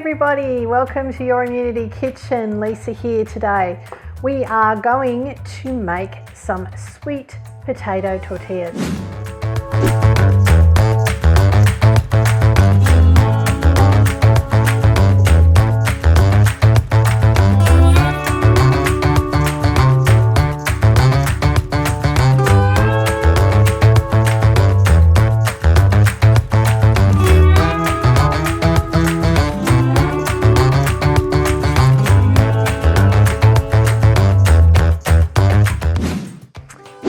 everybody, welcome to Your Immunity Kitchen. Lisa here today. We are going to make some sweet potato tortillas.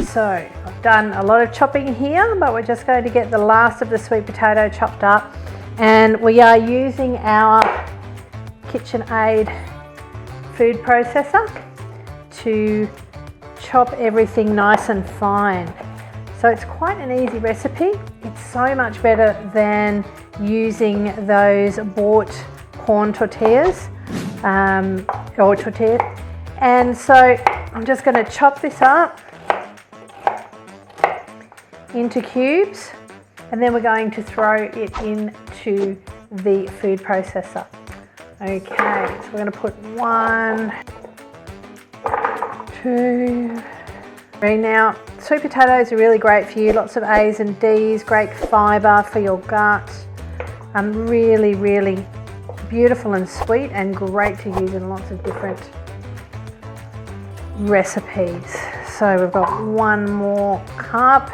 So I've done a lot of chopping here, but we're just going to get the last of the sweet potato chopped up, and we are using our KitchenAid food processor to chop everything nice and fine. So it's quite an easy recipe. It's so much better than using those bought corn tortillas or tortillas. And so I'm just going to chop this up into cubes, and then we're going to throw it into the food processor. Okay, so we're going to put 1, 2, 3. Now, sweet potatoes are really great for you, lots of A's and D's, great fibre for your gut, really, really beautiful and sweet and great to use in lots of different recipes. So we've got 1 more cup.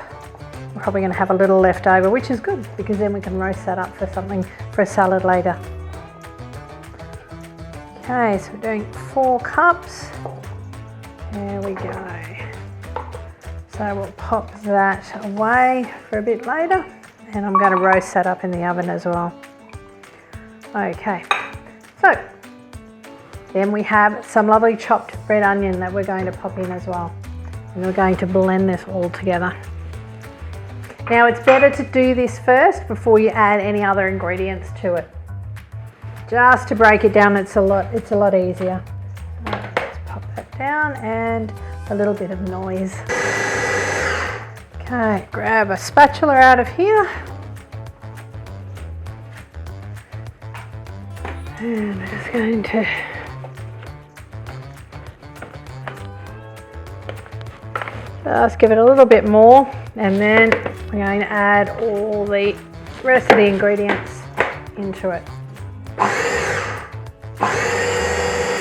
We're probably going to have a little left over, which is good because then we can roast that up for something, for a salad later. Okay, so we're doing 4 cups. There we go. So we'll pop that away for a bit later, and I'm going to roast that up in the oven as well. Okay, so then we have some lovely chopped red onion that we're going to pop in as well. And we're going to blend this all together. Now it's better to do this first before you add any other ingredients to it. Just to break it down, it's a lot easier. Let's pop that down, and a little bit of noise. Okay, grab a spatula out of here. And I'm just going to just give it a little bit more, and then we're going to add all the rest of the ingredients into it.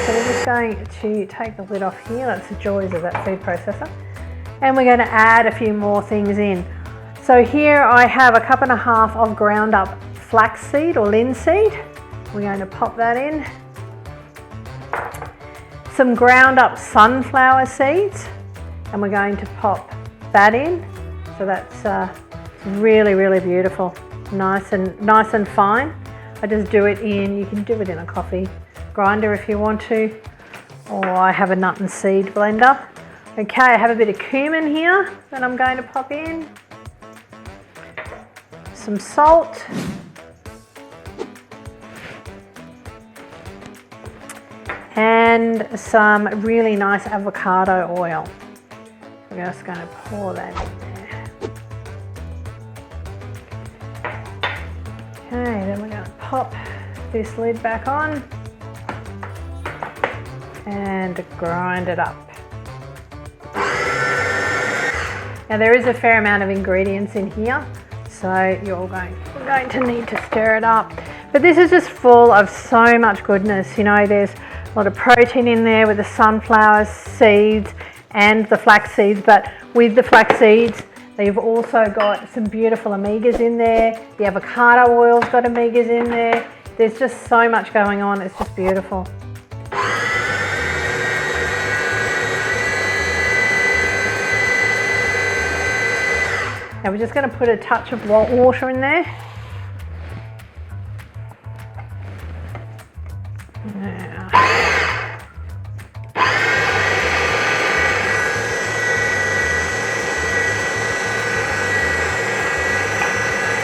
So we're just going to take the lid off here. That's the joys of that food processor. And we're going to add a few more things in. So here I have 1.5 cups of ground up flaxseed or linseed. We're going to pop that in. Some ground up sunflower seeds, and we're going to pop that in. So that's really, really beautiful, nice and fine. I just do it in, you can do it in a coffee grinder if you want to, or I have a nut and seed blender. Okay, I have a bit of cumin here that I'm going to pop in, some salt, and some really nice avocado oil. We're just going to pour that in there. Okay, then we're going to pop this lid back on and grind it up. Now there is a fair amount of ingredients in here, so we're going to need to stir it up. But this is just full of so much goodness. You know, there's a lot of protein in there with the sunflower seeds and the flax seeds, but with the flax seeds, you've also got some beautiful omegas in there. The avocado oil's got omegas in there. There's just so much going on. It's just beautiful. Now we're just going to put a touch of water in there.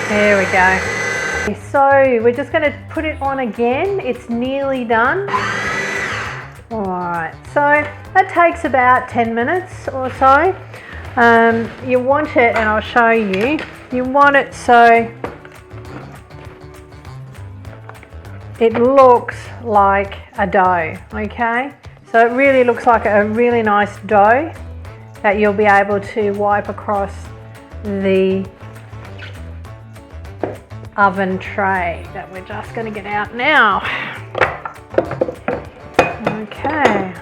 There we go. So we're just going to put it on again. It's nearly done. Alright, so that takes about 10 minutes or so. You want it, and I'll show you, you want it so it looks like a dough, okay? So it really looks like a really nice dough that you'll be able to wipe across the oven tray that we're just going to get out now. Okay.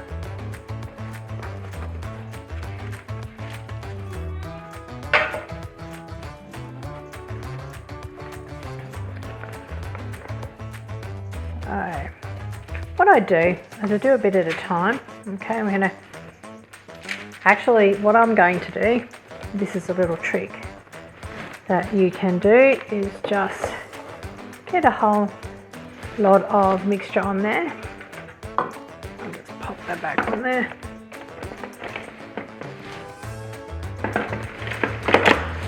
So, what I do is I do a bit at a time. Okay, I'm going to actually, what I'm going to do, this is a little trick that you can do, is just get a whole lot of mixture on there. I'll just pop that back on there.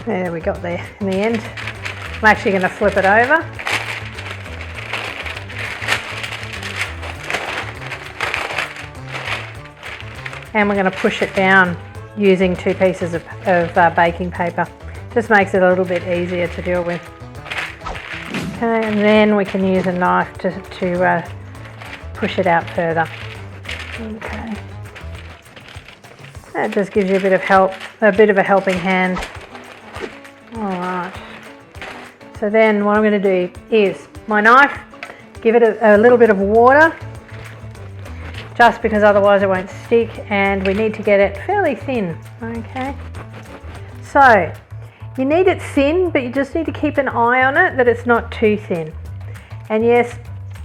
There we got there in the end. I'm actually going to flip it over. And we're going to push it down using 2 pieces of baking paper. Just makes it a little bit easier to deal with. Okay, and then we can use a knife to push it out further. Okay. That just gives you a bit of help, a bit of a helping hand. All right. So then what I'm going to do is my knife, give it a little bit of water, just because otherwise it won't stick, and we need to get it fairly thin. Okay. So you need it thin, but you just need to keep an eye on it that it's not too thin. And yes,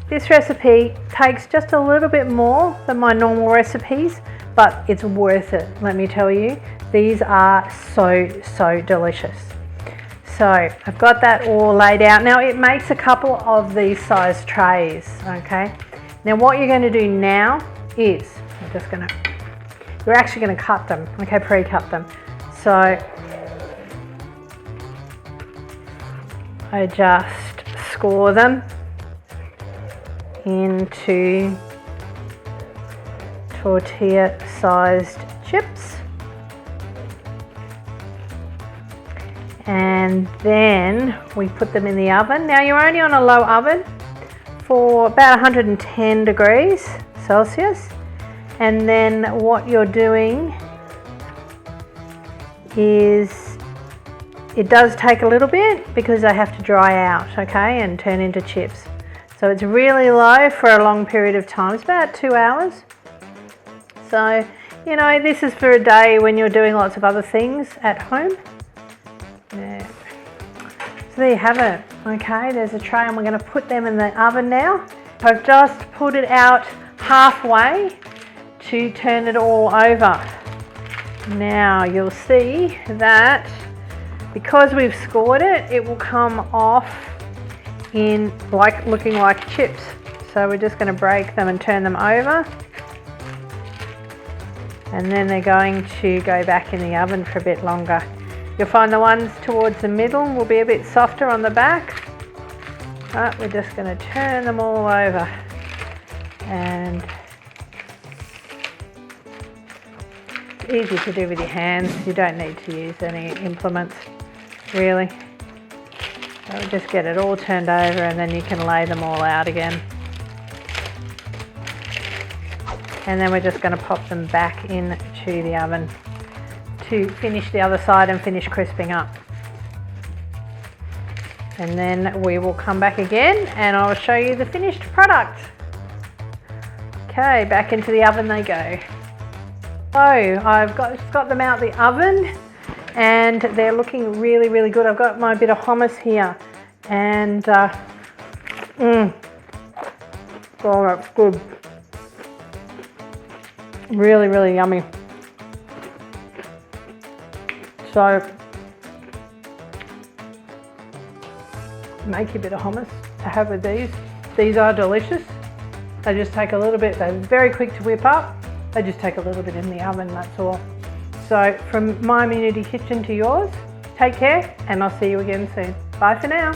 this recipe takes just a little bit more than my normal recipes, but it's worth it, let me tell you. These are so delicious. So I've got that all laid out. Now it makes a couple of these size trays, okay? Now what you're going to do now is, you're actually going to cut them, okay, pre-cut them. So I just score them into tortilla sized chips, and then we put them in the oven. Now you're only on a low oven for about 110 degrees Celsius, and then what you're doing is, it does take a little bit because they have to dry out, okay, and turn into chips. So it's really low for a long period of time. It's about 2 hours. So, you know, this is for a day when you're doing lots of other things at home. Yeah. So there you have it. Okay, there's a tray, and we're going to put them in the oven now. I've just put it out halfway to turn it all over. Now you'll see that because we've scored it, it will come off in looking like chips. So we're just going to break them and turn them over, and then they're going to go back in the oven for a bit longer. You'll find the ones towards the middle will be a bit softer on the back. But we're just going to turn them all over, and it's easy to do with your hands. You don't need to use any implements really. So we just get it all turned over, and then you can lay them all out again. And then we're just going to pop them back into the oven to finish the other side and finish crisping up. And then we will come back again and I'll show you the finished product. Okay, back into the oven they go. So I've got them out the oven, and they're looking really good. I've got my bit of hummus here, and oh, that's good. Really yummy. So make a bit of hummus to have with these. These are delicious. They just take a little bit, they're very quick to whip up. They just take a little bit in the oven, that's all. So from my community kitchen to yours, take care, and I'll see you again soon. Bye for now.